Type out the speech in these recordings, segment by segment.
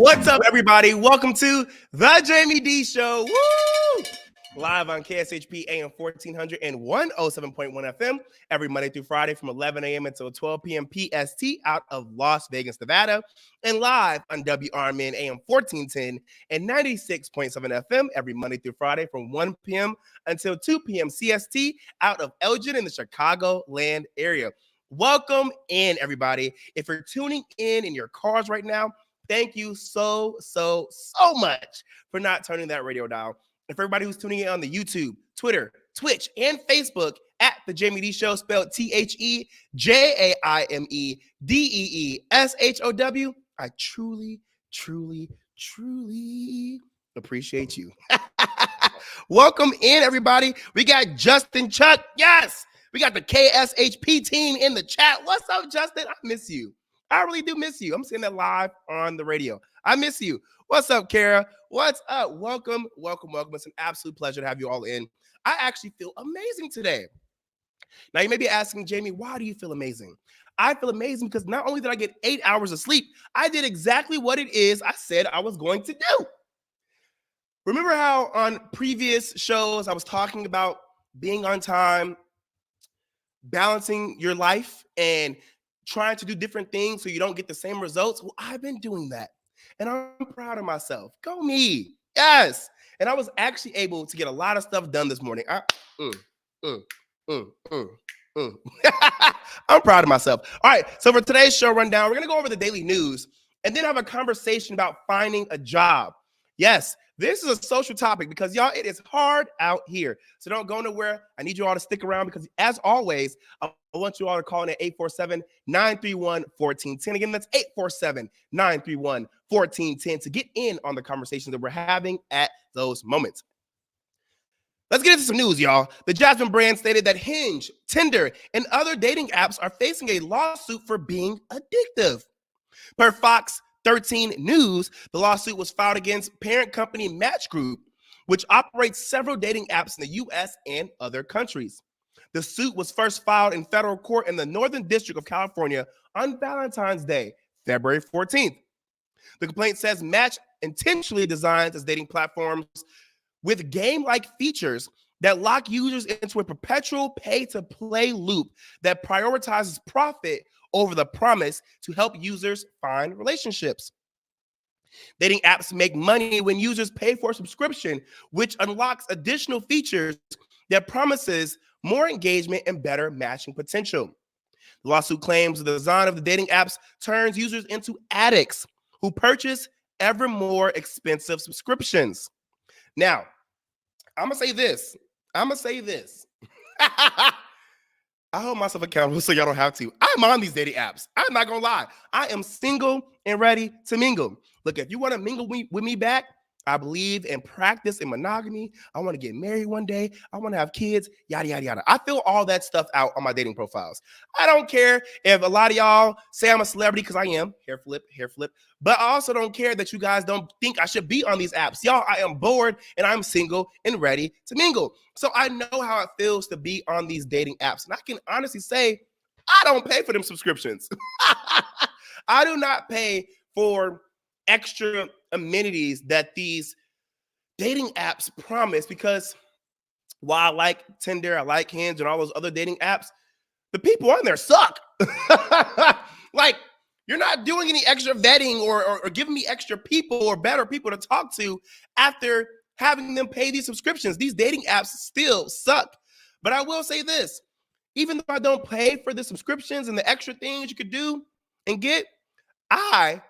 What's up, everybody? Welcome to the Jaime Dee Show. Woo! Live on KSHP AM 1400 and 107.1 FM every Monday through Friday from 11 a.m. until 12 p.m. PST out of Las Vegas, Nevada. And live on WRMN AM 1410 and 96.7 FM every Monday through Friday from 1 p.m. until 2 p.m. CST out of Elgin in the Chicagoland area. Welcome in, everybody. If you're tuning in your cars right now, thank you so much for not turning that radio dial. And for everybody who's tuning in on the YouTube, Twitter, Twitch, and Facebook at the Jaime Dee Show, spelled TheJaimeDeeshow, I truly appreciate you. Welcome in, everybody. We got Justin Chuck. Yes, we got the KSHP team in the chat. What's up, Justin? I miss you. I really do miss you. I'm saying that live on the radio. I miss you. What's up, Kara? What's up? Welcome. It's an absolute pleasure to have you all in. I actually feel amazing today. Now, you may be asking, Jamie, why do you feel amazing? I feel amazing because not only did I get 8 hours of sleep, I did exactly what it is I said I was going to do. Remember how on previous shows I was talking about being on time, balancing your life, and trying to do different things so you don't get the same results? Well, I've been doing that, and I'm proud of myself. Go me. Yes. And I was actually able to get a lot of stuff done this morning. I'm proud of myself. All right, so for today's show rundown, we're going to go over the daily news and then have a conversation about finding a job. Yes, this is a social topic because, y'all, it is hard out here. So don't go nowhere. I need you all to stick around because, as always, I want you all to call in at 847-931-1410. Again, that's 847-931-1410 to get in on the conversation that we're having at those moments. Let's get into some news, y'all. The Jasmine brand stated that Hinge, Tinder, and other dating apps are facing a lawsuit for being addictive. Per Fox 13 News, the lawsuit was filed against parent company Match Group, which operates several dating apps in the U.S. and other countries. The suit was first filed in federal court in the Northern District of California on Valentine's Day, February 14th. The complaint says Match intentionally designs its dating platforms with game-like features that lock users into a perpetual pay-to-play loop that prioritizes profit over the promise to help users find relationships. Dating apps make money when users pay for a subscription, which unlocks additional features that promises more engagement and better matching potential. The lawsuit claims the design of the dating apps turns users into addicts who purchase ever more expensive subscriptions. Now, I'm going to say this. I hold myself accountable so y'all don't have to. I'm on these dating apps. I'm not going to lie. I am single and ready to mingle. Look, if you want to mingle with me back, I believe in practice and monogamy. I want to get married one day. I want to have kids, yada, yada, yada. I fill all that stuff out on my dating profiles. I don't care if a lot of y'all say I'm a celebrity, because I am. Hair flip. But I also don't care that you guys don't think I should be on these apps. Y'all, I am bored and I'm single and ready to mingle. So I know how it feels to be on these dating apps. And I can honestly say, I don't pay for them subscriptions. I do not pay for extra amenities that these dating apps promise, because while I like Tinder, I like Hinge, and all those other dating apps, the people on there suck. Like, you're not doing any extra vetting or giving me extra people or better people to talk to after having them pay these subscriptions. These dating apps still suck. But I will say this, even though I don't pay for the subscriptions and the extra things you could do and get, I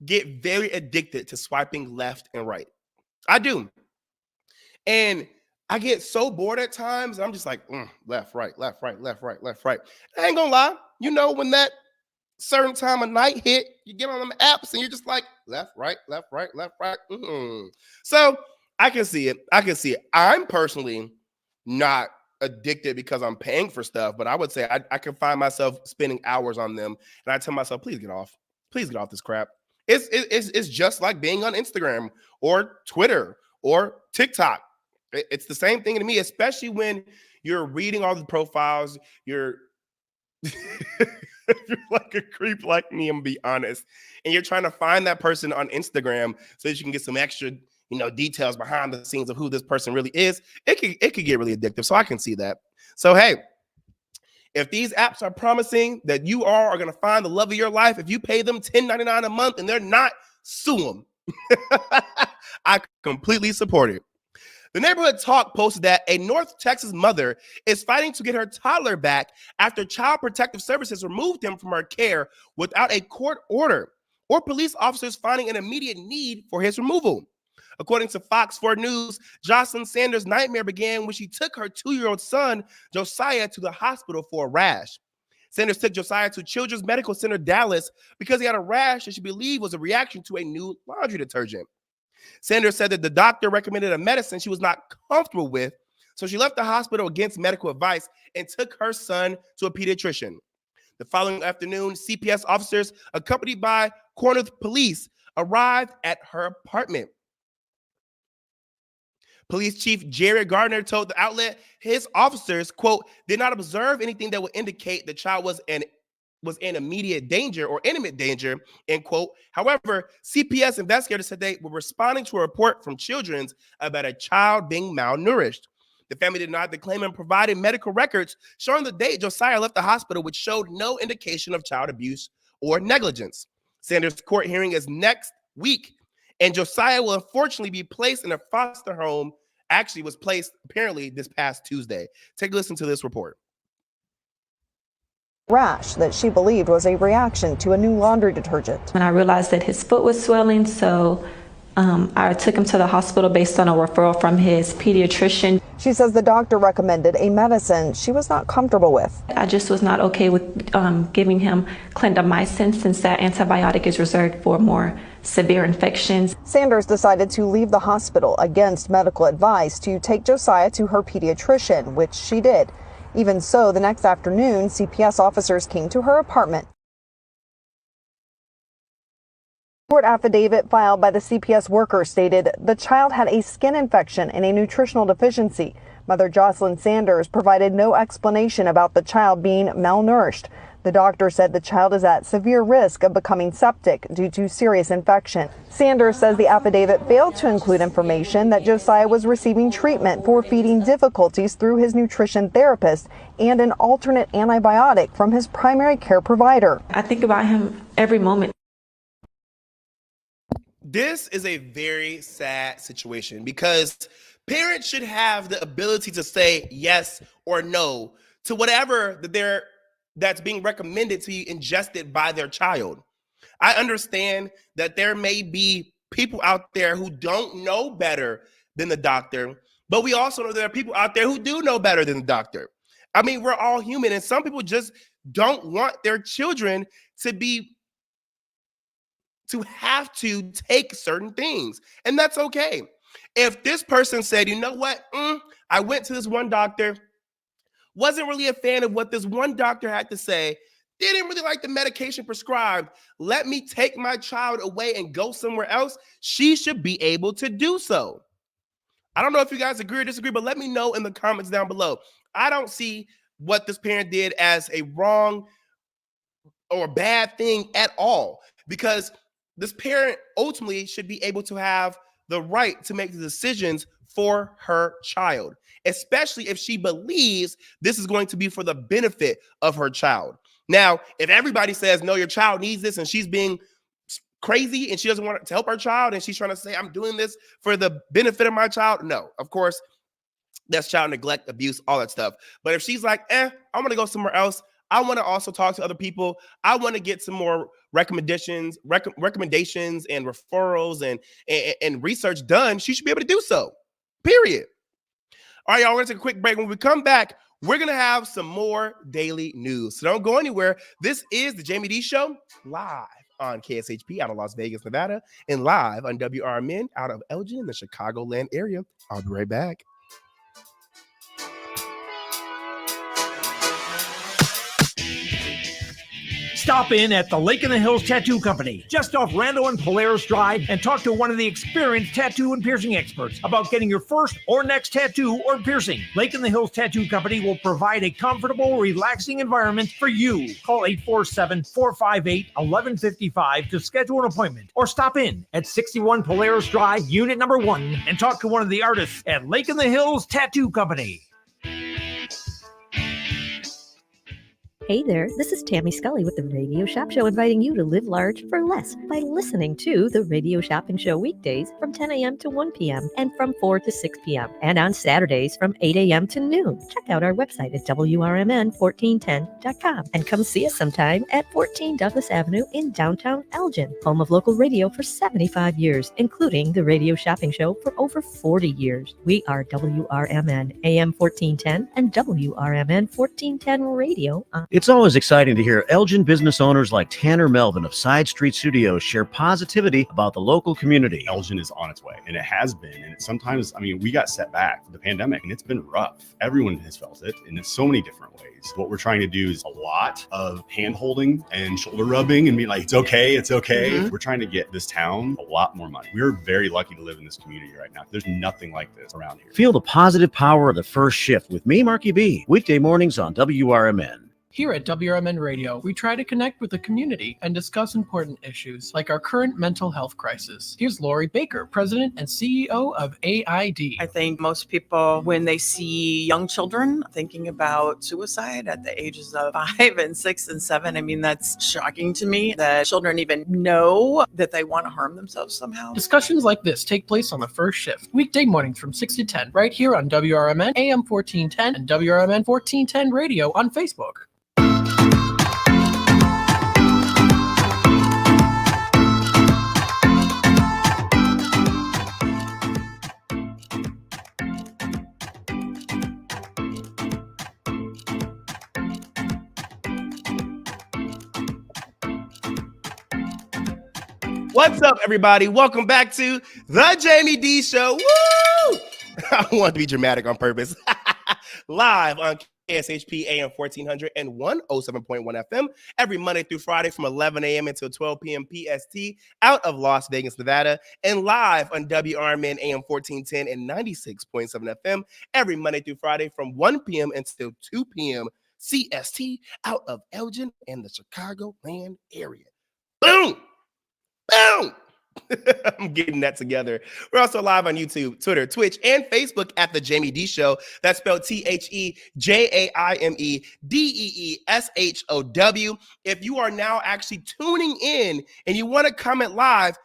get very addicted to swiping left and right. I do. And I get so bored at times, and I'm just like, left, right. I ain't gonna lie. You know, when that certain time of night hit, you get on them apps and you're just like, left, right. So I can see it. I'm personally not addicted because I'm paying for stuff, but I would say I can find myself spending hours on them, and I tell myself, please get off this crap. It's just like being on Instagram or Twitter or TikTok. It's the same thing to me, especially when you're reading all the profiles. if you're like a creep like me, I'm gonna be honest, and you're trying to find that person on Instagram so that you can get some extra, details behind the scenes of who this person really is, it could get really addictive. So I can see that. So hey, if these apps are promising that you are going to find the love of your life, if you pay them $10.99 a month and they're not, sue them. I completely support it. The Neighborhood Talk posted that a North Texas mother is fighting to get her toddler back after Child Protective Services removed him from her care without a court order or police officers finding an immediate need for his removal. According to Fox 4 News, Jocelyn Sanders' nightmare began when she took her 2-year-old son, Josiah, to the hospital for a rash. Sanders took Josiah to Children's Medical Center Dallas because he had a rash that she believed was a reaction to a new laundry detergent. Sanders said that the doctor recommended a medicine she was not comfortable with, so she left the hospital against medical advice and took her son to a pediatrician. The following afternoon, CPS officers, accompanied by Corinth police, arrived at her apartment. Police Chief Jared Gardner told the outlet his officers, quote, did not observe anything that would indicate the child was in immediate danger or imminent danger, end quote. However, CPS investigators said they were responding to a report from Children's about a child being malnourished. The family denied the claim and provided medical records showing the date Josiah left the hospital, which showed no indication of child abuse or negligence. Sanders' court hearing is next week, and Josiah will unfortunately be placed in a foster home. Actually was placed apparently this past Tuesday. Take a listen to this report. Rash that she believed was a reaction to a new laundry detergent. When I realized that his foot was swelling, so I took him to the hospital based on a referral from his pediatrician. She says the doctor recommended a medicine she was not comfortable with. I just was not okay with giving him clindamycin, since that antibiotic is reserved for more severe infections. Sanders decided to leave the hospital against medical advice to take Josiah to her pediatrician, which she did. Even so, the next afternoon, CPS officers came to her apartment. A court affidavit filed by the CPS worker stated the child had a skin infection and a nutritional deficiency. Mother Jocelyn Sanders provided no explanation about the child being malnourished. The doctor said the child is at severe risk of becoming septic due to serious infection. Sanders says the affidavit failed to include information that Josiah was receiving treatment for feeding difficulties through his nutrition therapist and an alternate antibiotic from his primary care provider. I think about him every moment. This is a very sad situation because parents should have the ability to say yes or no to whatever that's being recommended to be ingested by their child. I understand that there may be people out there who don't know better than the doctor, but we also know there are people out there who do know better than the doctor. I mean, we're all human, and some people just don't want their children to have to take certain things, and that's okay. If this person said, you know what, I went to this one doctor, wasn't really a fan of what this one doctor had to say, didn't really like the medication prescribed, let me take my child away and go somewhere else, she should be able to do so. I don't know if you guys agree or disagree, but let me know in the comments down below. I don't see what this parent did as a wrong or bad thing at all, because this parent ultimately should be able to have the right to make the decisions for her child, especially if she believes this is going to be for the benefit of her child. Now, if everybody says, no, your child needs this, and she's being crazy and she doesn't want to help her child, and she's trying to say, I'm doing this for the benefit of my child, no, of course, that's child neglect, abuse, all that stuff. But if she's like, I'm going to go somewhere else, I want to also talk to other people, I want to get some more recommendations and referrals and research done, she should be able to do so. Period. All right, y'all, we're going to take a quick break. When we come back, we're going to have some more daily news. So don't go anywhere. This is the Jaime Dee Show, live on KSHP out of Las Vegas, Nevada, and live on WRMN out of Elgin in the Chicagoland area. I'll be right back. Stop in at the Lake in the Hills Tattoo Company, just off Randall and Polaris Drive, and talk to one of the experienced tattoo and piercing experts about getting your first or next tattoo or piercing. Lake in the Hills Tattoo Company will provide a comfortable, relaxing environment for you. Call 847-458-1155 to schedule an appointment, or stop in at 61 Polaris Drive, Unit Number 1, and talk to one of the artists at Lake in the Hills Tattoo Company. Hey there, this is Tammy Scully with the Radio Shop Show, inviting you to live large for less by listening to the Radio Shopping Show weekdays from 10 a.m. to 1 p.m. and from 4 to 6 p.m. and on Saturdays from 8 a.m. to noon. Check out our website at WRMN1410.com and come see us sometime at 14 Douglas Avenue in downtown Elgin, home of local radio for 75 years, including the Radio Shopping Show for over 40 years. We are WRMN AM 1410 and WRMN 1410 Radio. It's always exciting to hear Elgin business owners like Tanner Melvin of Side Street Studios share positivity about the local community. Elgin is on its way, and it has been. And sometimes, we got set back with the pandemic, and it's been rough. Everyone has felt it, and in so many different ways. What we're trying to do is a lot of hand-holding and shoulder rubbing and being like, it's okay, it's okay. Mm-hmm. We're trying to get this town a lot more money. We're very lucky to live in this community right now. There's nothing like this around here. Feel the positive power of the first shift with me, Marky B, weekday mornings on WRMN. Here at WRMN Radio, we try to connect with the community and discuss important issues like our current mental health crisis. Here's Lori Baker, President and CEO of AID. I think most people, when they see young children thinking about suicide at the ages of 5 and 6 and 7, that's shocking to me that children even know that they want to harm themselves somehow. Discussions like this take place on the first shift, weekday mornings from 6 to 10, right here on WRMN AM 1410 and WRMN 1410 Radio on Facebook. What's up, everybody? Welcome back to the Jaime Dee Show. Woo! I wanted to be dramatic on purpose. Live on KSHP AM 1400 and 107.1 FM every Monday through Friday from 11 a.m. until 12 p.m. PST out of Las Vegas, Nevada, and live on WRMN AM 1410 and 96.7 FM every Monday through Friday from 1 p.m. until 2 p.m. CST out of Elgin and the Chicagoland area. Boom! Boom! I'm getting that together. We're also live on YouTube, Twitter, Twitch, and Facebook at The Jaime Dee Show. That's spelled TheJaimeDeeshow. If you are now actually tuning in and you want to comment live,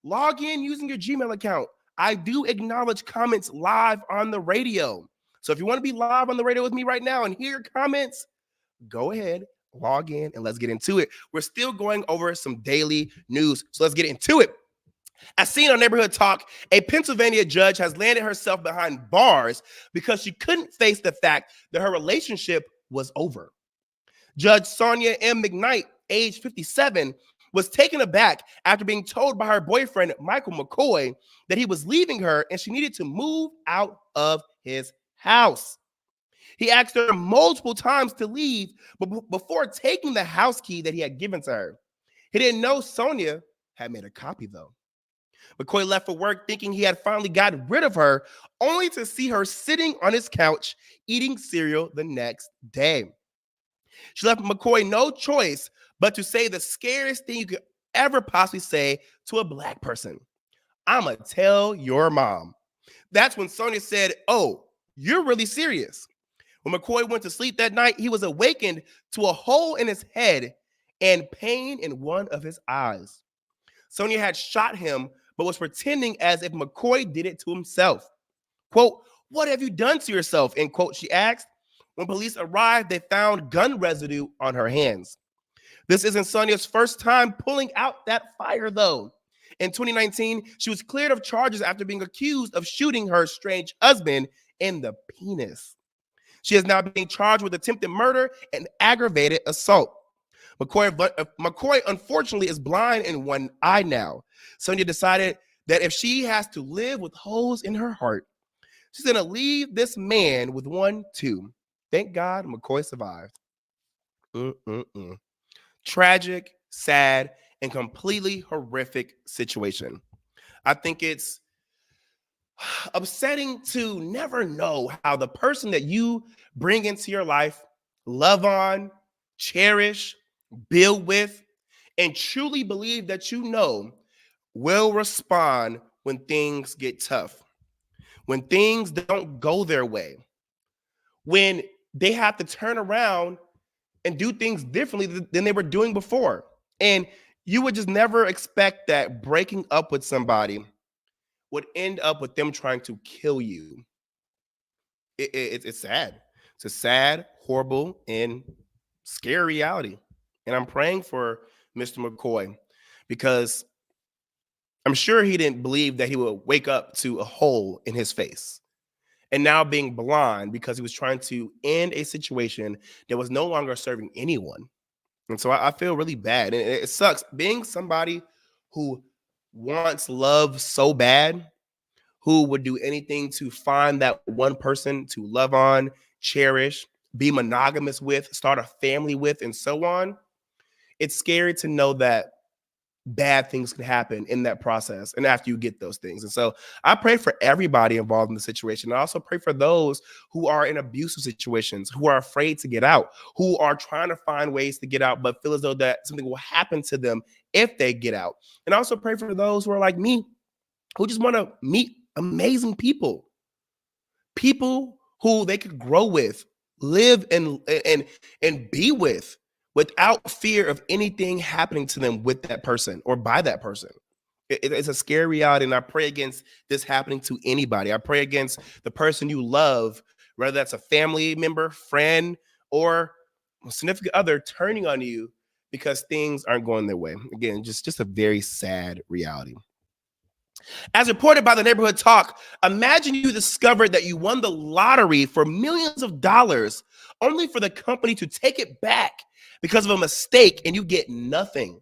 log in using your Gmail account. I do acknowledge comments live on the radio. So if you want to be live on the radio with me right now and hear your comments, go ahead, log in, and let's get into it. We're still going over some daily news, so let's get into it. As seen on Neighborhood Talk, a Pennsylvania judge has landed herself behind bars because she couldn't face the fact that her relationship was over. Judge Sonia M. McKnight, age 57, was taken aback after being told by her boyfriend, Michael McCoy, that he was leaving her and she needed to move out of his house. He asked her multiple times to leave, but before taking the house key that he had given to her. He didn't know Sonia had made a copy, though. McCoy left for work thinking he had finally gotten rid of her, only to see her sitting on his couch eating cereal the next day. She left McCoy no choice but to say the scariest thing you could ever possibly say to a Black person. "I'ma tell your mom." That's when Sonia said, "Oh, you're really serious." When McCoy went to sleep that night, he was awakened to a hole in his head and pain in one of his eyes. Sonia had shot him, but was pretending as if McCoy did it to himself. Quote, "What have you done to yourself?" End quote, she asked. When police arrived, they found gun residue on her hands. This isn't Sonia's first time pulling out that fire, though. In 2019, she was cleared of charges after being accused of shooting her estranged husband in the penis. She is now being charged with attempted murder and aggravated assault. McCoy, unfortunately, is blind in one eye now. Sonia decided that if she has to live with holes in her heart, she's going to leave this man with one, too. Thank God McCoy survived. tragic, sad, and completely horrific situation. I think it's upsetting to never know how the person that you bring into your life, love on, cherish, build with, and truly believe that you know will respond when things get tough, when things don't go their way, when they have to turn around and do things differently than they were doing before. And you would just never expect that breaking up with somebody would end up with them trying to kill you. It's sad. It's a sad, horrible, and scary reality. And I'm praying for Mr. McCoy because I'm sure he didn't believe that he would wake up to a hole in his face and now being blind because he was trying to end a situation that was no longer serving anyone. And so I feel really bad. And it sucks being somebody who wants love so bad, who would do anything to find that one person to love on, cherish, be monogamous with, start a family with, and so on. It's scary to know that bad things can happen in that process and after you get those things. And so I pray for everybody involved in the situation. I also pray for those who are in abusive situations, who are afraid to get out, who are trying to find ways to get out, but feel as though that something will happen to them if they get out. And I also pray for those who are like me, who just want to meet amazing people who they could grow with, live and be with without fear of anything happening to them with that person or by that person. It's a scary reality, and I pray against this happening to anybody. I pray against the person you love, whether that's a family member, friend, or a significant other turning on you because things aren't going their way. Again, just a very sad reality. As reported by the Neighborhood Talk, imagine you discovered that you won the lottery for millions of dollars, only for the company to take it back because of a mistake and you get nothing.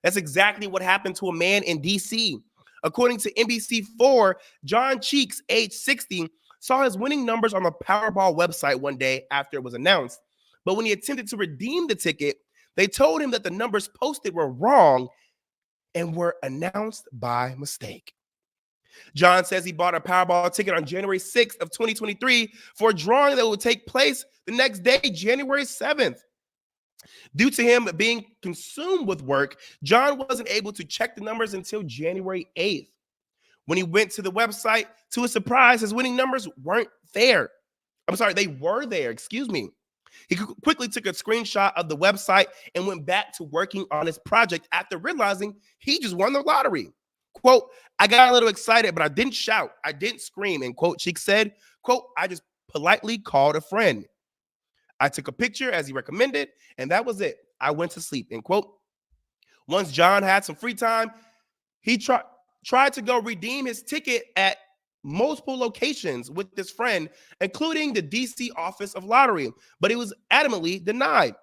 That's exactly what happened to a man in DC. According to NBC4, John Cheeks, age 60, saw his winning numbers on the Powerball website one day after it was announced. But when he attempted to redeem the ticket, they told him that the numbers posted were wrong and were announced by mistake. John says he bought a Powerball ticket on January 6th of 2023 for a drawing that would take place the next day, January 7th. Due to him being consumed with work, John wasn't able to check the numbers until January 8th. When he went to the website, to his surprise, his winning numbers weren't there. They were there, excuse me. He quickly took a screenshot of the website and went back to working on his project after realizing he just won the lottery. Quote, I got a little excited, but I didn't shout. I didn't scream. And quote, Cheeks said, quote, I just politely called a friend. I took a picture as he recommended, and that was it. I went to sleep, end quote. Once John had some free time, he tried to go redeem his ticket at multiple locations with this friend, including the DC office of lottery, but he was adamantly denied.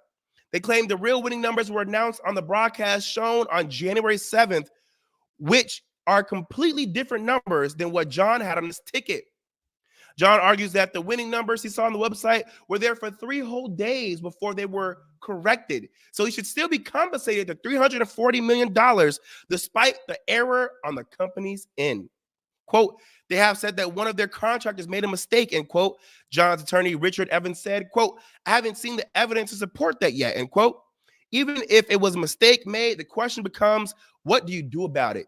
They claimed the real winning numbers were announced on the broadcast shown on January 7th, which are completely different numbers than what John had on his ticket. John argues that the winning numbers he saw on the website were there for 3 whole days before they were corrected. So he should still be compensated to $340 million despite the error on the company's end. Quote, they have said that one of their contractors made a mistake, end quote. John's attorney, Richard Evans, said, quote, I haven't seen the evidence to support that yet, end quote. Even if it was a mistake made, the question becomes, what do you do about it?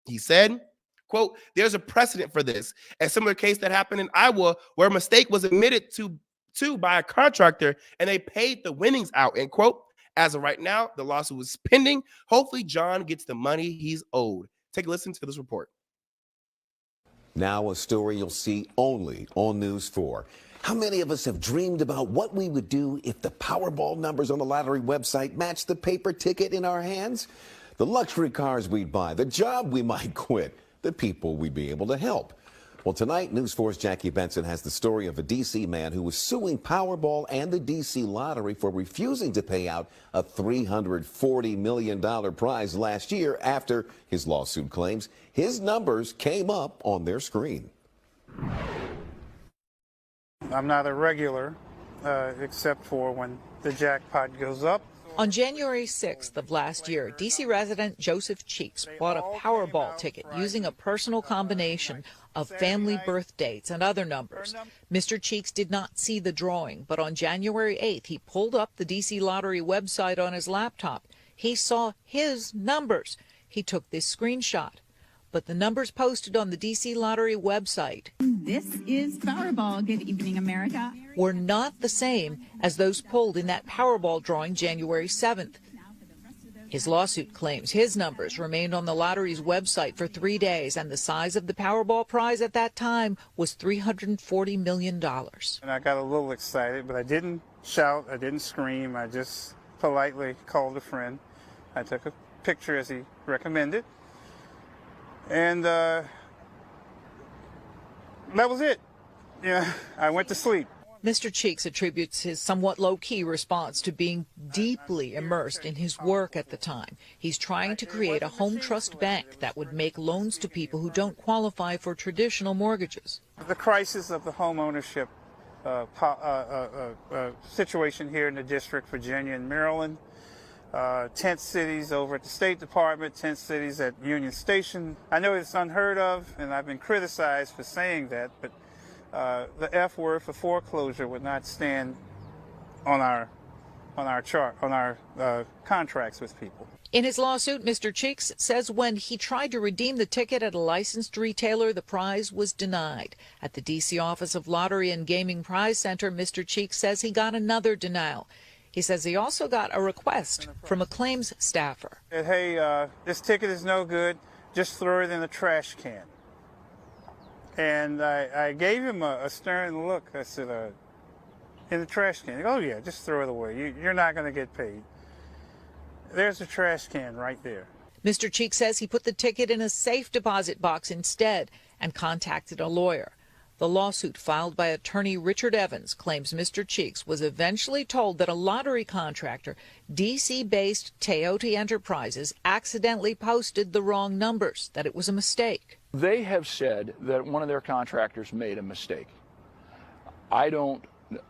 He said, quote, there's a precedent for this. A similar case that happened in Iowa where a mistake was admitted to by a contractor and they paid the winnings out, end quote. As of right now, the lawsuit is pending. Hopefully, John gets the money he's owed. Take a listen to this report. Now a story you'll see only on News 4. How many of us have dreamed about what we would do if the Powerball numbers on the lottery website matched the paper ticket in our hands? The luxury cars we'd buy, the job we might quit, the people we'd be able to help. Well, tonight, News 4's Jackie Benson has the story of a D.C. man who was suing Powerball and the D.C. Lottery for refusing to pay out a $340 million prize last year after his lawsuit claims his numbers came up on their screen. I'm not a regular, except for when the jackpot goes up. On January 6th of last year, D.C. resident Joseph Cheeks bought a Powerball ticket using a personal combination of family birth dates and other numbers. Mr. Cheeks did not see the drawing, but on January 8th, he pulled up the D.C. Lottery website on his laptop. He saw his numbers. He took this screenshot. But the numbers posted on the D.C. Lottery website This is Powerball. Good evening, America. Were not the same as those pulled in that Powerball drawing January 7th. His lawsuit claims his numbers remained on the lottery's website for 3 days, and the size of the Powerball prize at that time was $340 million. And I got a little excited, but I didn't shout, I didn't scream. I just politely called a friend. I took a picture as he recommended. And that was it. Yeah, I went to sleep. Mr. Cheeks attributes his somewhat low-key response to being deeply immersed in his work at the time. He's trying to create a home trust bank that would make loans to people who don't qualify for traditional mortgages. The crisis of the home ownership situation here in the district, Virginia and Maryland, tent cities over at the State Department, tent cities at Union Station. I know it's unheard of, and I've been criticized for saying that, but the F word for foreclosure would not stand on our contracts with people. In his lawsuit, Mr. Cheeks says when he tried to redeem the ticket at a licensed retailer, the prize was denied. At the D.C. Office of Lottery and Gaming Prize Center, Mr. Cheeks says he got another denial. He says he also got a request from a claims staffer. Hey, this ticket is no good. Just throw it in the trash can. And I gave him a stern look. I said, in the trash can. He goes, oh, yeah, just throw it away. You're not going to get paid. There's a trash can right there. Mr. Cheeks says he put the ticket in a safe deposit box instead and contacted a lawyer. The lawsuit filed by attorney Richard Evans claims Mr. Cheeks was eventually told that a lottery contractor, D.C.-based Teote Enterprises, accidentally posted the wrong numbers, that it was a mistake. They have said that one of their contractors made a mistake. I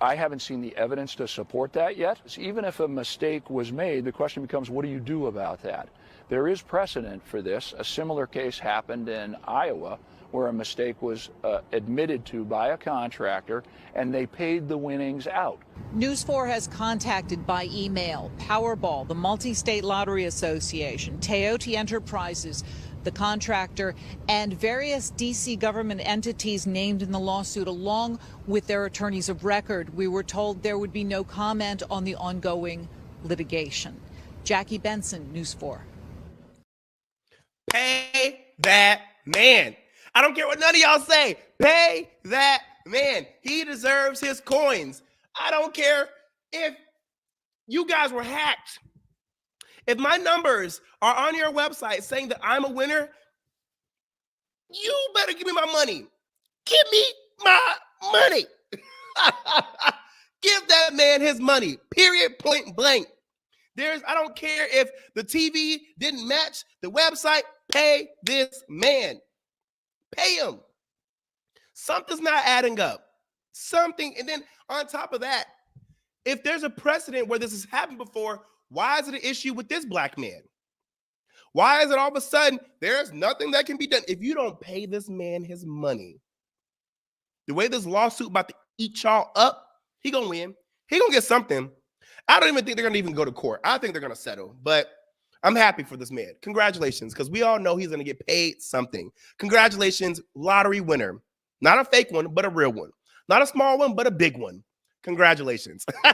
haven't seen the evidence to support that yet. Even if a mistake was made, the question becomes, what do you do about that? There is precedent for this. A similar case happened in Iowa, where a mistake was admitted to by a contractor, and they paid the winnings out. News 4 has contacted by email Powerball, the Multi-State Lottery Association, Teote Enterprises, the contractor, and various D.C. government entities named in the lawsuit, along with their attorneys of record. We were told there would be no comment on the ongoing litigation. Jackie Benson, News 4. Pay that man. I don't care what none of y'all say. Pay that man. He deserves his coins. I don't care if you guys were hacked. If my numbers are on your website saying that I'm a winner, you better give me my money. Give me my money. Give that man his money. Period. Point blank. I don't care if the TV didn't match the website. Pay this man. Pay him. Something's not adding up. Something. And then on top of that, if there's a precedent where this has happened before, why is it an issue with this black man? Why is it all of a sudden there's nothing that can be done? If you don't pay this man his money, the way this lawsuit about to eat y'all up, he gonna win. He gonna get something. I don't even think they're gonna even go to court. I think they're gonna settle, but I'm happy for this man. Congratulations, because we all know he's going to get paid something. Congratulations, lottery winner. Not a fake one, but a real one. Not a small one, but a big one. Congratulations. All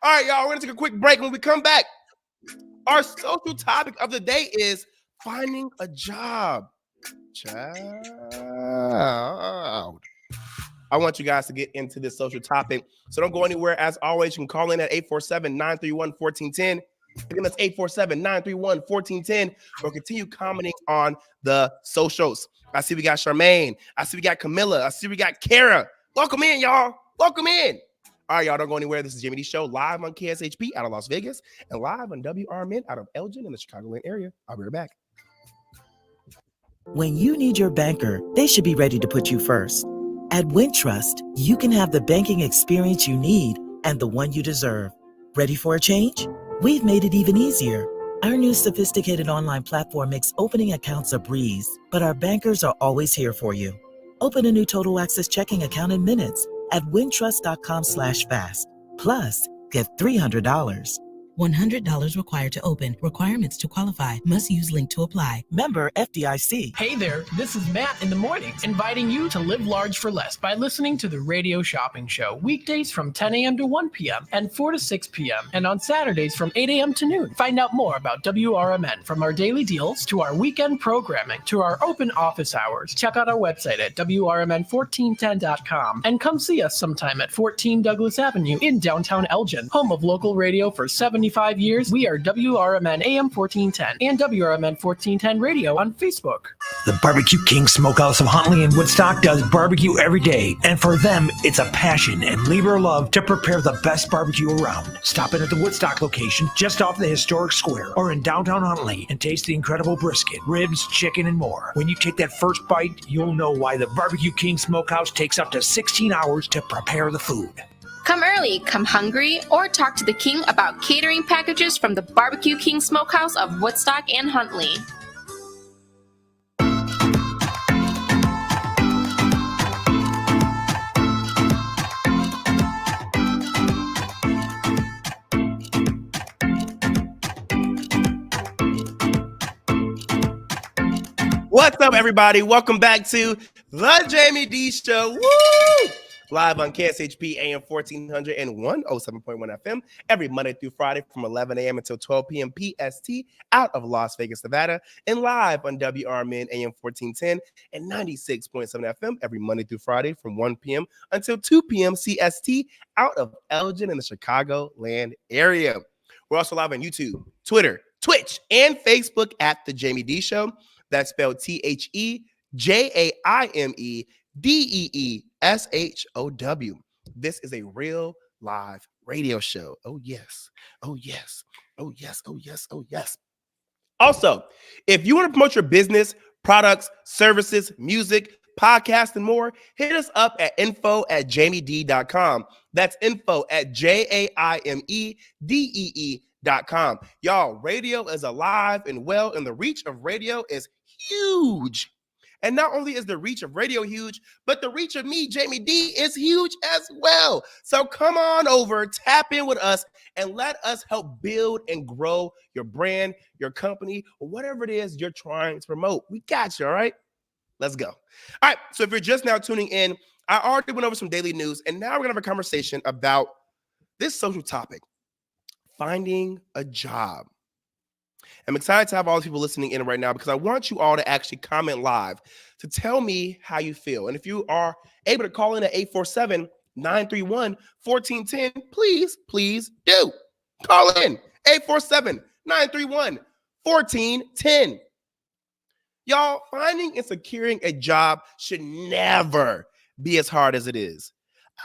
right, y'all, we're going to take a quick break. When we come back, our social topic of the day is finding a job. Child. I want you guys to get into this social topic, so don't go anywhere. As always, you can call in at 847-931-1410. Again, that's 847-931-1410. Or continue commenting on the socials. I see we got Charmaine. I see we got Camilla. I see we got Kara. Welcome in, y'all. Welcome in. All right, y'all, don't go anywhere. This is Jaime Dee Show, live on KSHP out of Las Vegas and live on WRMN out of Elgin in the Chicagoland area. I'll be right back. When you need your banker, they should be ready to put you first. At Wintrust, you can have the banking experience you need and the one you deserve. Ready for a change? We've made it even easier. Our new sophisticated online platform makes opening accounts a breeze, but our bankers are always here for you. Open a new Total Access checking account in minutes at wintrust.com/fast. Plus, get $300. $100 required to open. Requirements to qualify. Must use link to apply. Member FDIC. Hey there, this is Matt in the mornings, inviting you to live large for less by listening to the Radio Shopping Show, weekdays from 10 a.m. to 1 p.m. and 4 to 6 p.m. and on Saturdays from 8 a.m. to noon. Find out more about WRMN, from our daily deals to our weekend programming to our open office hours. Check out our website at WRMN1410.com and come see us sometime at 14 Douglas Avenue in downtown Elgin, home of local radio for 75 years. We are WRMN AM 1410 and WRMN 1410 Radio on Facebook. The Barbecue King Smokehouse of Huntley and Woodstock does barbecue every day, and for them, it's a passion and labor of love to prepare the best barbecue around. Stop in at the Woodstock location just off the historic square or in downtown Huntley and taste the incredible brisket, ribs, chicken, and more. When you take that first bite, you'll know why the Barbecue King Smokehouse takes up to 16 hours to prepare the food. Come early, come hungry, or talk to the King about catering packages from the Barbecue King Smokehouse of Woodstock and Huntley. What's up, everybody? Welcome back to the Jaime Dee Show. Woo! Live on KSHP AM 1400 and 107.1 FM every Monday through Friday from 11 a.m. until 12 p.m. PST out of Las Vegas, Nevada, and live on WRMN AM 1410 and 96.7 FM every Monday through Friday from 1 p.m. until 2 p.m. CST out of Elgin in the Chicagoland area. We're also live on YouTube, Twitter, Twitch, and Facebook at The Jaime Dee Show. That's spelled TheJaimieDeeshow. This is a real live radio show. Oh, yes. Oh, yes. Oh, yes. Oh, yes. Oh, yes. Also, if you want to promote your business, products, services, music, podcast, and more, hit us up at info@JamieDee.com. That's info@JAIMEDEE.com. Y'all, radio is alive and well, and the reach of radio is huge. And not only is the reach of radio huge, but the reach of me, Jaime Dee, is huge as well. So come on over, tap in with us, and let us help build and grow your brand, your company, or whatever it is you're trying to promote. We got you, all right? Let's go. All right, so if you're just now tuning in, I already went over some daily news, and now we're going to have a conversation about this social topic, finding a job. I'm excited to have all these people listening in right now because I want you all to actually comment live to tell me how you feel. And if you are able to call in at 847-931-1410, please do. Call in, 847-931-1410. Y'all, finding and securing a job should never be as hard as it is.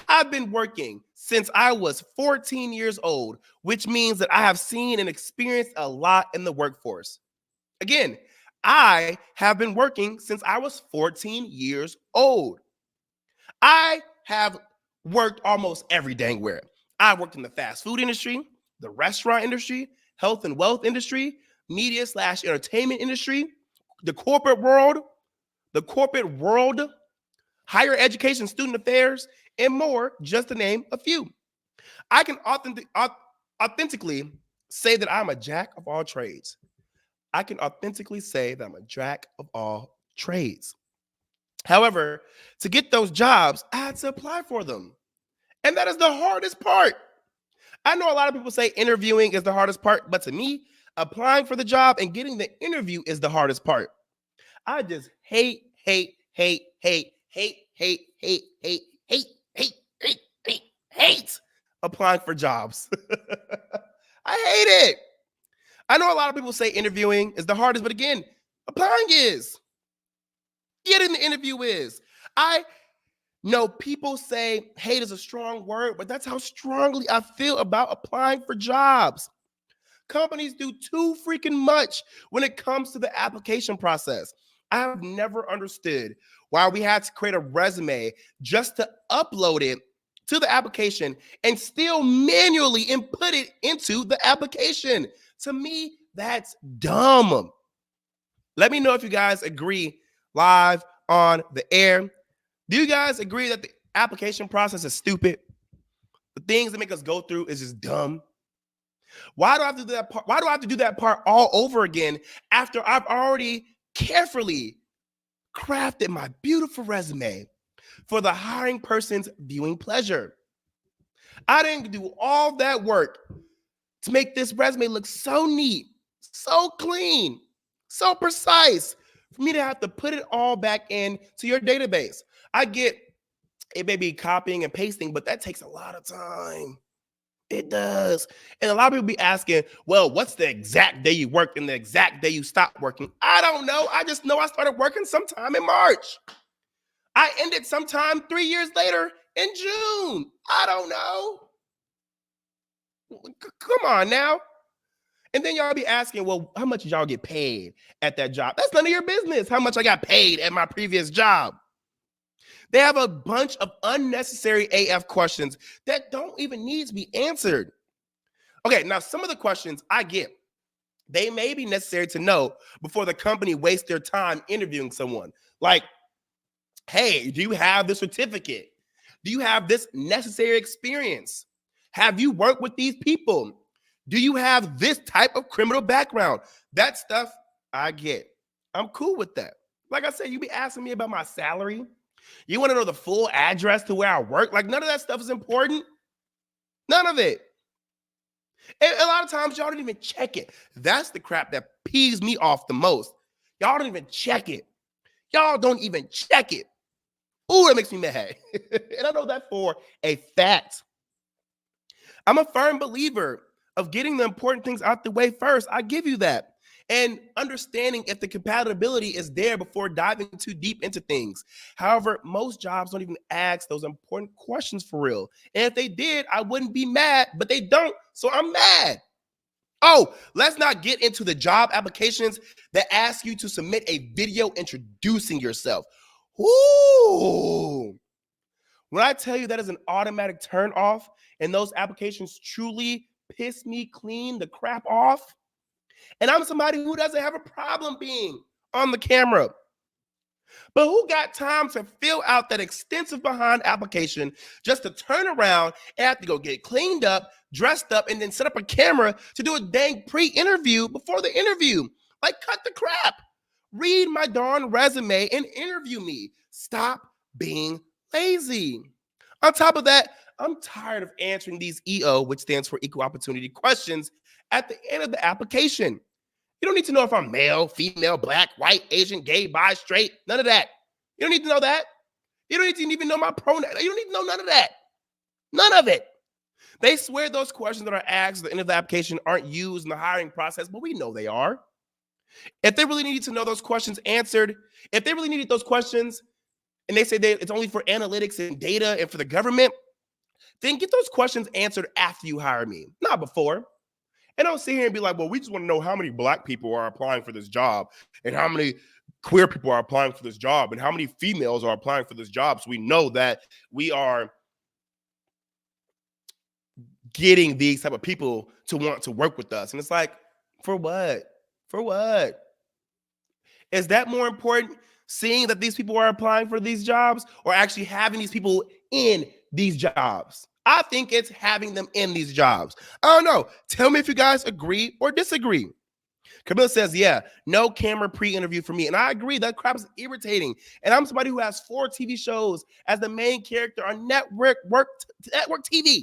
I've been working since I was 14 years old, which means that I have seen and experienced a lot in the workforce. Again, I have been working since I was 14 years old. I have worked almost every dang where. I worked in the fast food industry, the restaurant industry, health and wealth industry, media/entertainment industry, the corporate world, higher education, student affairs, and more, just to name a few. I can authentically say that I'm a jack of all trades. However, to get those jobs, I had to apply for them. And that is the hardest part. I know a lot of people say interviewing is the hardest part, but to me, applying for the job and getting the interview is the hardest part. I just hate applying for jobs. I hate it. I know a lot of people say interviewing is the hardest, but again, applying is. Getting the interview is. I know people say hate is a strong word, but that's how strongly I feel about applying for jobs. Companies do too freaking much when it comes to the application process. I have never understood why we had to create a resume just to upload it to the application and still manually input it into the application. To me, that's dumb. Let me know if you guys agree live on the air. Do you guys agree that the application process is stupid? The things that make us go through is just dumb. Why do I have to do that part? Why do I have to do that part all over again after I've already carefully crafted my beautiful resume for the hiring person's viewing pleasure? I didn't do all that work to make this resume look so neat, so clean, so precise for me to have to put it all back into your database. I get it may be copying and pasting, but that takes a lot of time. It does. And a lot of people be asking, well, what's the exact day you worked and the exact day you stopped working? I don't know. I just know I started working sometime in March. I ended sometime 3 years later in June. I don't know. Come on now. And then y'all be asking, well, how much did y'all get paid at that job? That's none of your business how much I got paid at my previous job. They have a bunch of unnecessary AF questions that don't even need to be answered. Okay, now some of the questions I get, they may be necessary to know before the company wastes their time interviewing someone. Like, hey, do you have the certificate? Do you have this necessary experience? Have you worked with these people? Do you have this type of criminal background? That stuff I get. I'm cool with that. Like I said, you be asking me about my salary. You want to know the full address to where I work? Like, none of that stuff is important. None of it. And a lot of times, y'all don't even check it. That's the crap that peeves me off the most. Y'all don't even check it. Y'all don't even check it. Ooh, that makes me mad. And I know that for a fact. I'm a firm believer of getting the important things out the way first. I give you that. And understanding if the compatibility is there before diving too deep into things. However, most jobs don't even ask those important questions for real. And if they did, I wouldn't be mad, but they don't, so I'm mad. Oh, let's not get into the job applications that ask you to submit a video introducing yourself. Ooh. When I tell you that is an automatic turn off, and those applications truly piss me clean the crap off, and I'm somebody who doesn't have a problem being on the camera. But who got time to fill out that extensive behind application just to turn around and have to go get cleaned up, dressed up, and then set up a camera to do a dang pre-interview before the interview? Like, cut the crap. Read my darn resume and interview me. Stop being lazy. On top of that, I'm tired of answering these EO, which stands for equal opportunity questions, at the end of the application. You don't need to know if I'm male, female, black, white, Asian, gay, bi, straight, none of that. You don't need to know that. You don't need to even know my pronoun. You don't need to know none of that. None of it. They swear those questions that are asked at the end of the application aren't used in the hiring process, but we know they are. If they really needed to know those questions answered, if they really needed those questions, and they say that it's only for analytics and data and for the government, then get those questions answered after you hire me, not before. And don't sit here and be like, well, we just want to know how many black people are applying for this job and how many queer people are applying for this job and how many females are applying for this job. So we know that we are getting these type of people to want to work with us. And it's like, for what? For what? Is that more important, seeing that these people are applying for these jobs, or actually having these people in these jobs? I think it's having them in these jobs. I don't know. Tell me if you guys agree or disagree. Camilla says, yeah, no camera pre-interview for me. And I agree, that crap is irritating. And I'm somebody who has 4 TV shows as the main character on network TV.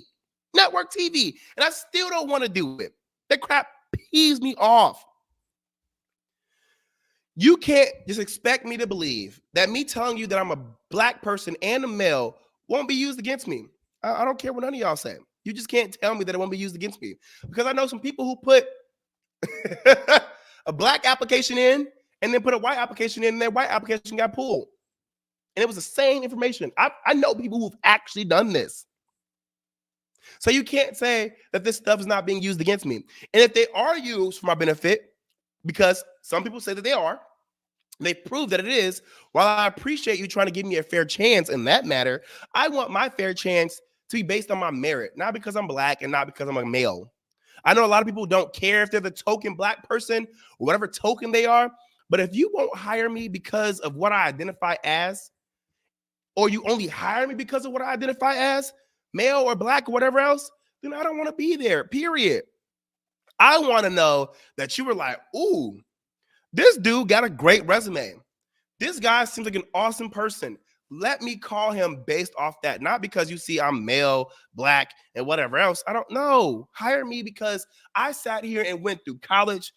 Network TV. And I still don't want to do it. That crap peeves me off. You can't just expect me to believe that me telling you that I'm a black person and a male won't be used against me. I don't care what none of y'all say. You just can't tell me that it won't be used against me. Because I know some people who put a black application in and then put a white application in, and their white application got pulled. And it was the same information. I know people who've actually done this. So you can't say that this stuff is not being used against me. And if they are used for my benefit, because some people say that they are, they prove that it is, while I appreciate you trying to give me a fair chance in that matter, I want my fair chance to be based on my merit, not because I'm black and not because I'm a male. I know a lot of people don't care if they're the token black person or whatever token they are, but if you won't hire me because of what I identify as, or you only hire me because of what I identify as, male or black or whatever else, then I don't want to be there, period. I want to know that you were like, ooh, this dude got a great resume. This guy seems like an awesome person. Let me call him based off that, not because you see I'm male, black, and whatever else. I don't know. Hire me because I sat here and went through college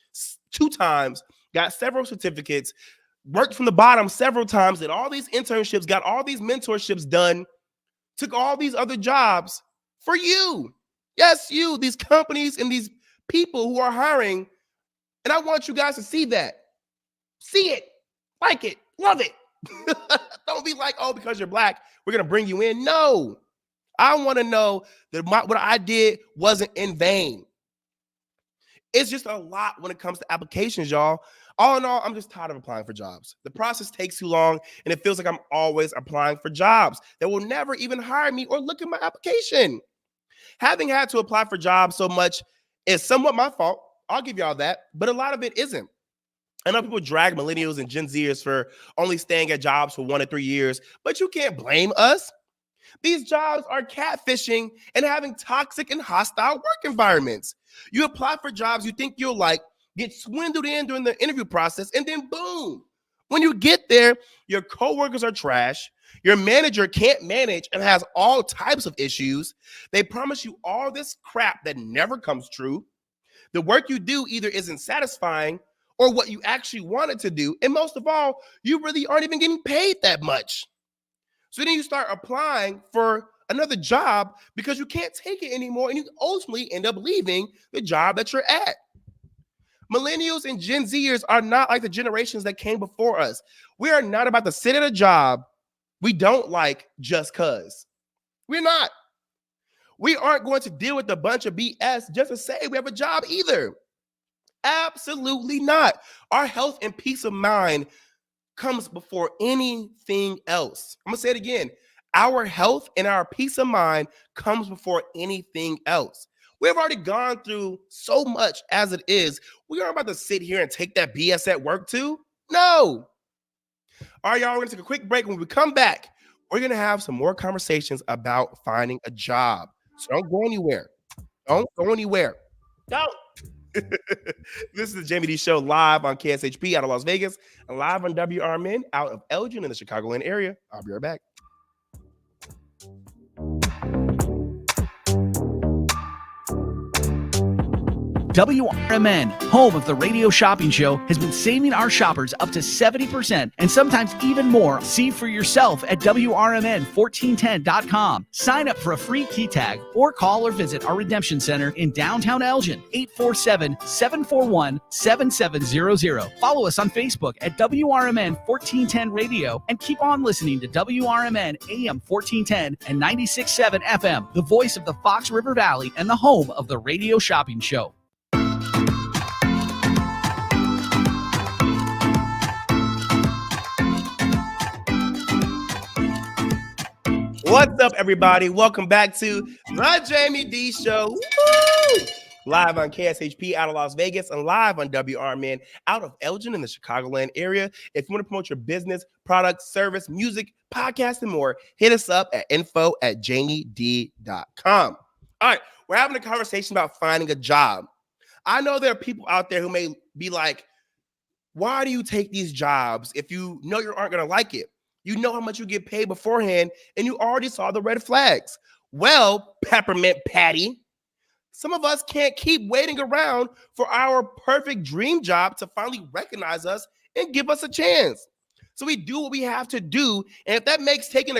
2 times, got several certificates, worked from the bottom several times, did all these internships, got all these mentorships done, took all these other jobs for you. Yes, you, these companies and these people who are hiring. And I want you guys to see that. See it, like it, love it. Don't be like, oh, because you're black, we're going to bring you in. No, I want to know that what I did wasn't in vain. It's just a lot when it comes to applications, y'all. All in all, I'm just tired of applying for jobs. The process takes too long, and it feels like I'm always applying for jobs that will never even hire me or look at my application. Having had to apply for jobs so much is somewhat my fault. I'll give y'all that, but a lot of it isn't. I know people drag millennials and Gen Zers for only staying at jobs for 1 to 3 years, but you can't blame us. These jobs are catfishing and having toxic and hostile work environments. You apply for jobs you think you'll like, get swindled in during the interview process, and then boom. When you get there, your coworkers are trash. Your manager can't manage and has all types of issues. They promise you all this crap that never comes true. The work you do either isn't satisfying or what you actually wanted to do. And most of all, you really aren't even getting paid that much. So then you start applying for another job because you can't take it anymore, and you ultimately end up leaving the job that you're at. Millennials and Gen Zers are not like the generations that came before us. We are not about to sit at a job we don't like just because. We're not. We aren't going to deal with a bunch of BS just to say we have a job either. Absolutely not. Our health and peace of mind comes before anything else. I'm going to say it again. Our health and our peace of mind comes before anything else. We've already gone through so much as it is. We aren't about to sit here and take that BS at work too. No. All right, y'all, we're going to take a quick break. When we come back, we're going to have some more conversations about finding a job. So don't go anywhere. Don't go anywhere. Don't. This is the Jaime Dee Show live on KSHP out of Las Vegas and live on WRMN out of Elgin in the Chicagoland area. I'll be right back. WRMN, home of the radio shopping show, has been saving our shoppers up to 70% and sometimes even more. See for yourself at WRMN1410.com. Sign up for a free key tag or call or visit our redemption center in downtown Elgin, 847-741-7700. Follow us on Facebook at WRMN 1410 Radio and keep on listening to WRMN AM 1410 and 96.7 FM, the voice of the Fox River Valley and the home of the radio shopping show. What's up, everybody? Welcome back to the Jaime Dee Show. Woo! Live on KSHP out of Las Vegas and live on WRMN out of Elgin in the Chicagoland area. If you want to promote your business, product, service, music, podcast, and more, hit us up at info@jamiedee.com. All right, we're having a conversation about finding a job. I know there are people out there who may be like, why do you take these jobs if you know you aren't going to like it? You know how much you get paid beforehand, and you already saw the red flags. Well, Peppermint Patty, some of us can't keep waiting around for our perfect dream job to finally recognize us and give us a chance. So we do what we have to do, and if that means taking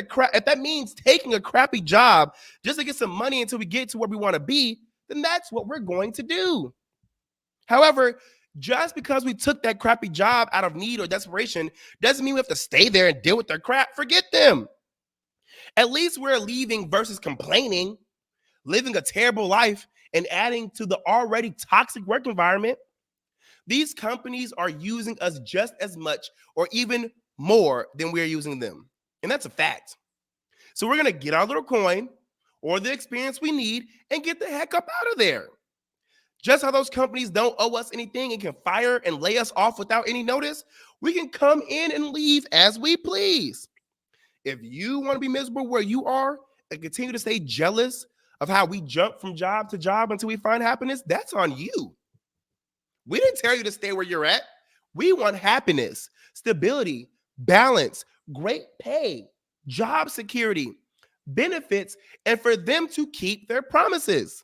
a crappy job just to get some money until we get to where we want to be, then that's what we're going to do. However, just because we took that crappy job out of need or desperation doesn't mean we have to stay there and deal with their crap. Forget them. At least we're leaving versus complaining, living a terrible life, and adding to the already toxic work environment. These companies are using us just as much or even more than we're using them. And that's a fact. So we're going to get our little coin. or the experience we need and get the heck up out of there. Just how those companies don't owe us anything and can fire and lay us off without any notice, we can come in and leave as we please. If you want to be miserable where you are and continue to stay jealous of how we jump from job to job until we find happiness, that's on you. We didn't tell you to stay where you're at. We want happiness, stability, balance, great pay, job security, benefits, and for them to keep their promises.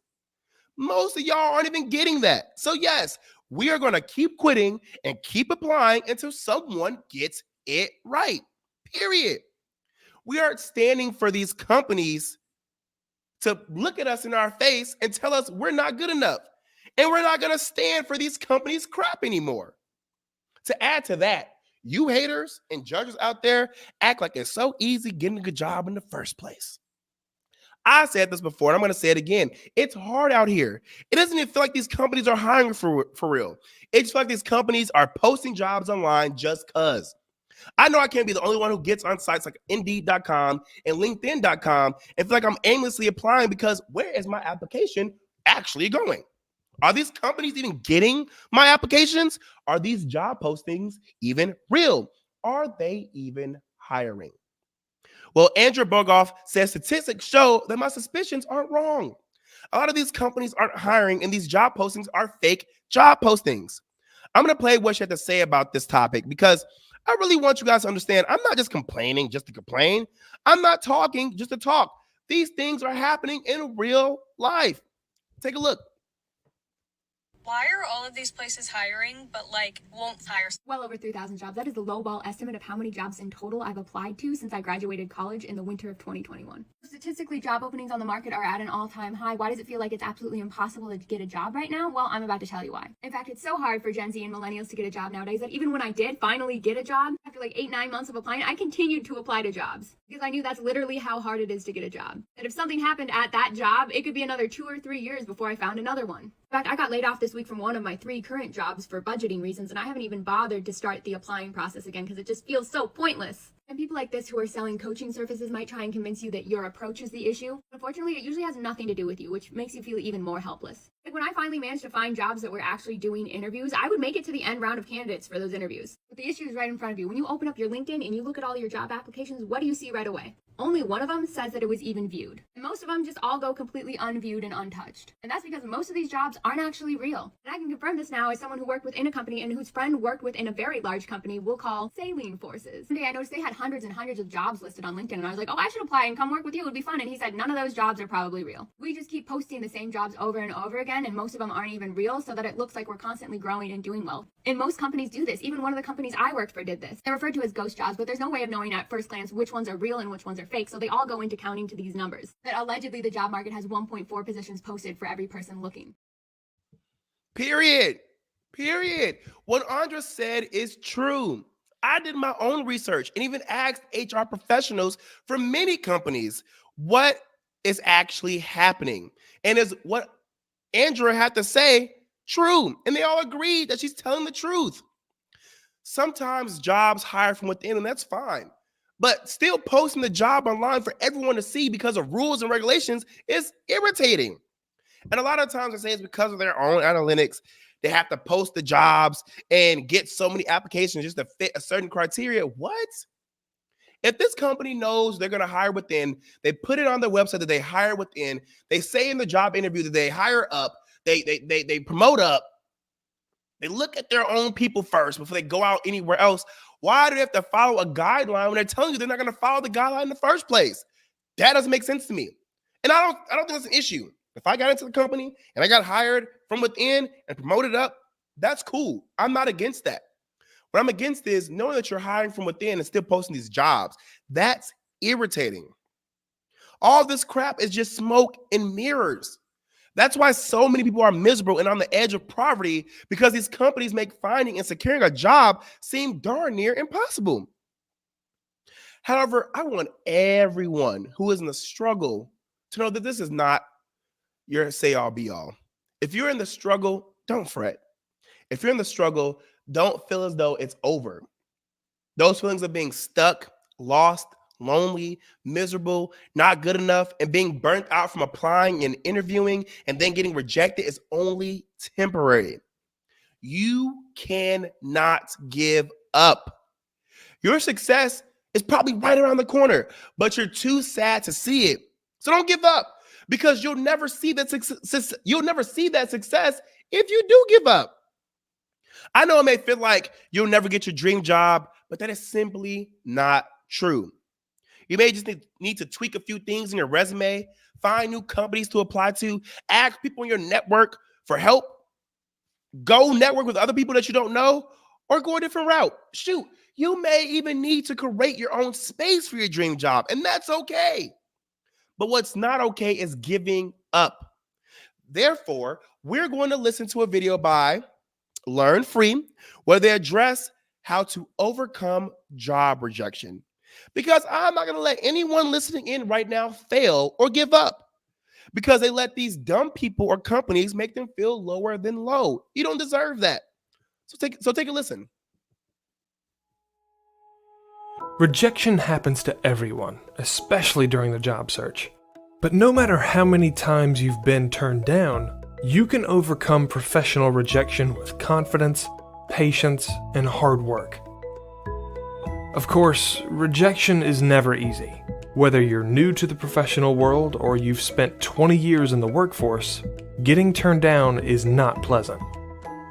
Most of y'all aren't even getting that. So yes, we are going to keep quitting and keep applying until someone gets it right. Period. We aren't standing for these companies to look at us in our face and tell us we're not good enough. And we're not going to stand for these companies' crap anymore. To add to that, you haters and judges out there act like it's so easy getting a good job in the first place. I said this before, and I'm going to say it again. It's hard out here. It doesn't even feel like these companies are hiring for real. It just feels like these companies are posting jobs online just because. I know I can't be the only one who gets on sites like Indeed.com and LinkedIn.com and feel like I'm aimlessly applying because where is my application actually going? Are these companies even getting my applications? Are these job postings even real? Are they even hiring? Well, Andrew Bogoff says statistics show that my suspicions aren't wrong. A lot of these companies aren't hiring, and these job postings are fake job postings. I'm going to play what she had to say about this topic because I really want you guys to understand I'm not just complaining just to complain. I'm not talking just to talk. These things are happening in real life. Take a look. Why are all of these places hiring, but won't hire? Well over 3,000 jobs. That is the lowball estimate of how many jobs in total I've applied to since I graduated college in the winter of 2021. Statistically, job openings on the market are at an all-time high. Why does it feel like it's absolutely impossible to get a job right now? Well, I'm about to tell you why. In fact, it's so hard for Gen Z and millennials to get a job nowadays that even when I did finally get a job, after 8-9 months of applying, I continued to apply to jobs because I knew that's literally how hard it is to get a job. That if something happened at that job, it could be another 2 or 3 years before I found another one. In fact, I got laid off this week from one of my 3 current jobs for budgeting reasons, and I haven't even bothered to start the applying process again because it just feels so pointless. And people like this who are selling coaching services might try and convince you that your approach is the issue. Unfortunately, it usually has nothing to do with you, which makes you feel even more helpless. When I finally managed to find jobs that were actually doing interviews, I would make it to the end round of candidates for those interviews. But the issue is right in front of you. When you open up your LinkedIn and you look at all your job applications, what do you see right away? Only one of them says that it was even viewed. And most of them just all go completely unviewed and untouched. And that's because most of these jobs aren't actually real. And I can confirm this now as someone who worked within a company and whose friend worked within a very large company we'll call saline forces. One day I noticed they had hundreds and hundreds of jobs listed on LinkedIn, and I was like, oh, I should apply and come work with you. It would be fun. And he said, none of those jobs are probably real. We just keep posting the same jobs over and over again, and most of them aren't even real, so that it looks like we're constantly growing and doing well. And most companies do this. Even one of the companies I worked for did this. They're referred to as ghost jobs, but there's no way of knowing at first glance which ones are real and which ones are fake, so they all go into counting to these numbers. That allegedly the job market has 1.4 positions posted for every person looking. Period. What Andra said is true. I did my own research and even asked HR professionals for many companies what is actually happening. And is what Andra had to say true? And they all agreed that she's telling the truth. Sometimes jobs hire from within, and that's fine. But still posting the job online for everyone to see because of rules and regulations is irritating. And a lot of times I say it's because of their own analytics. They have to post the jobs and get so many applications just to fit a certain criteria. What? If this company knows they're going to hire within, they put it on their website that they hire within, they say in the job interview that they hire up, they promote up, they look at their own people first before they go out anywhere else. Why do they have to follow a guideline when they're telling you they're not going to follow the guideline in the first place? That doesn't make sense to me. And I don't think it's an issue. If I got into the company and I got hired from within and promoted up, that's cool. I'm not against that. What I'm against is knowing that you're hiring from within and still posting these jobs. That's irritating. All this crap is just smoke and mirrors. That's why so many people are miserable and on the edge of poverty, because these companies make finding and securing a job seem darn near impossible. However, I want everyone who is in the struggle to know that this is not your say-all be-all. If you're in the struggle, don't fret. If you're in the struggle, don't feel as though it's over. Those feelings of being stuck, lost, lonely, miserable, not good enough, and being burnt out from applying and interviewing and then getting rejected is only temporary. You cannot give up. Your success is probably right around the corner, but you're too sad to see it. So don't give up because you'll never see that success. You'll never see that success if you do give up. I know it may feel like you'll never get your dream job, but that is simply not true. You may just need to tweak a few things in your resume, find new companies to apply to, ask people in your network for help, go network with other people that you don't know, or go a different route. Shoot, you may even need to create your own space for your dream job, and that's okay. But what's not okay is giving up. Therefore, we're going to listen to a video by Learn Free, where they address how to overcome job rejection. Because I'm not going to let anyone listening in right now fail or give up because they let these dumb people or companies make them feel lower than low. You don't deserve that. So take a listen. Rejection happens to everyone, especially during the job search. But no matter how many times you've been turned down, you can overcome professional rejection with confidence, patience, and hard work. Of course, rejection is never easy. Whether you're new to the professional world or you've spent 20 years in the workforce, getting turned down is not pleasant.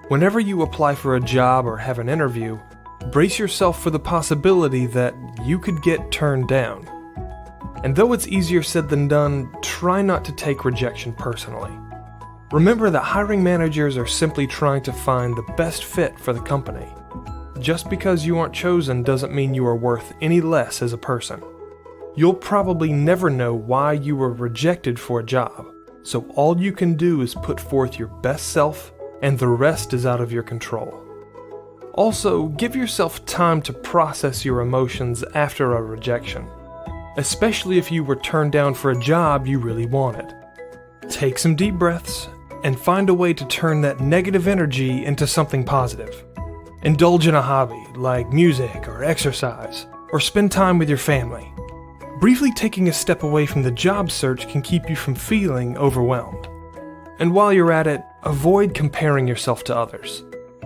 Whenever you apply for a job or have an interview, brace yourself for the possibility that you could get turned down. And though it's easier said than done, try not to take rejection personally. Remember that hiring managers are simply trying to find the best fit for the company. Just because you aren't chosen doesn't mean you are worth any less as a person. You'll probably never know why you were rejected for a job, so all you can do is put forth your best self, and the rest is out of your control. Also, give yourself time to process your emotions after a rejection, especially if you were turned down for a job you really wanted. Take some deep breaths and find a way to turn that negative energy into something positive. Indulge in a hobby like music or exercise, or spend time with your family. Briefly taking a step away from the job search can keep you from feeling overwhelmed. And while you're at it, avoid comparing yourself to others.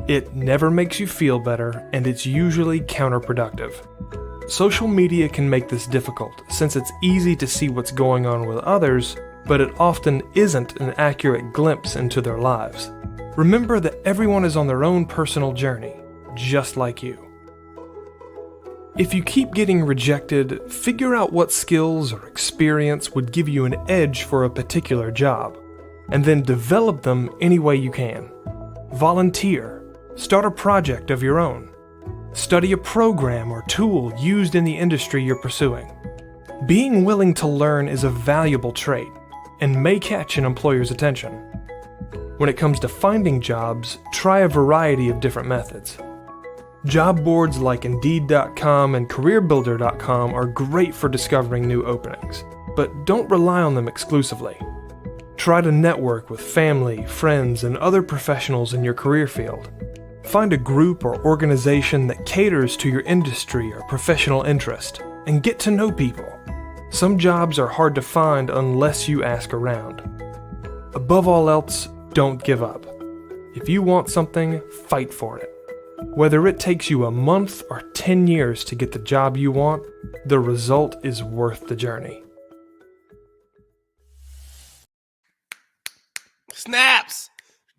It never makes you feel better, and it's usually counterproductive. Social media can make this difficult since it's easy to see what's going on with others, but it often isn't an accurate glimpse into their lives. Remember that everyone is on their own personal journey, just like you. If you keep getting rejected, figure out what skills or experience would give you an edge for a particular job, and then develop them any way you can. Volunteer, start a project of your own, study a program or tool used in the industry you're pursuing. Being willing to learn is a valuable trait and may catch an employer's attention. When it comes to finding jobs, try a variety of different methods. Job boards like Indeed.com and CareerBuilder.com are great for discovering new openings, but don't rely on them exclusively. Try to network with family, friends, and other professionals in your career field. Find a group or organization that caters to your industry or professional interest, and get to know people. Some jobs are hard to find unless you ask around. Above all else, don't give up. If you want something, fight for it. Whether it takes you a month or 10 years to get the job you want, the result is worth the journey. Snaps!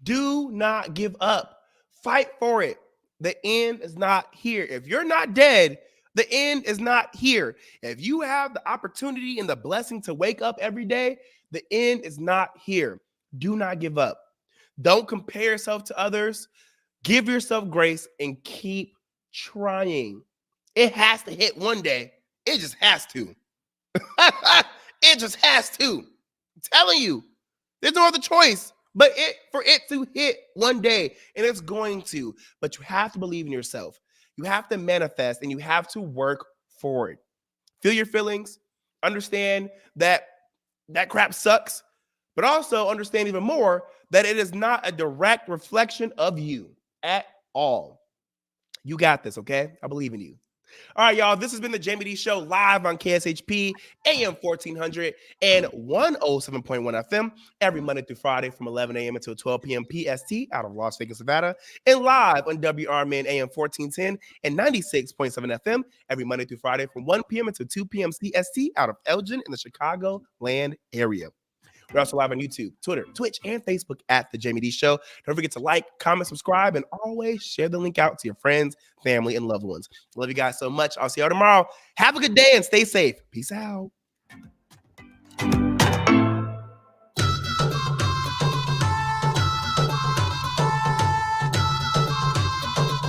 Do not give up. Fight for it. The end is not here. If you're not dead, the end is not here. If you have the opportunity and the blessing to wake up every day, the end is not here. Do not give up. Don't compare yourself to others. Give yourself grace and keep trying. It has to hit one day. It just has to. It just has to. I'm telling you, there's no other choice but for it to hit one day, and it's going to. But you have to believe in yourself. You have to manifest, and you have to work for it. Feel your feelings. Understand that crap sucks, but also understand even more that it is not a direct reflection of you at all. You got this, okay? I believe in you. All right, y'all. This has been the Jaime Dee Show live on KSHP AM 1400 and 107.1 FM every Monday through Friday from 11 a.m. until 12 p.m. PST out of Las Vegas, Nevada, and live on WRMN AM 1410 and 96.7 FM every Monday through Friday from 1 p.m. until 2 p.m. CST out of Elgin in the Chicago land area. We're also live on YouTube, Twitter, Twitch, and Facebook at The Jaime Dee Show. Don't forget to like, comment, subscribe, and always share the link out to your friends, family, and loved ones. Love you guys so much. I'll see y'all tomorrow. Have a good day and stay safe. Peace out.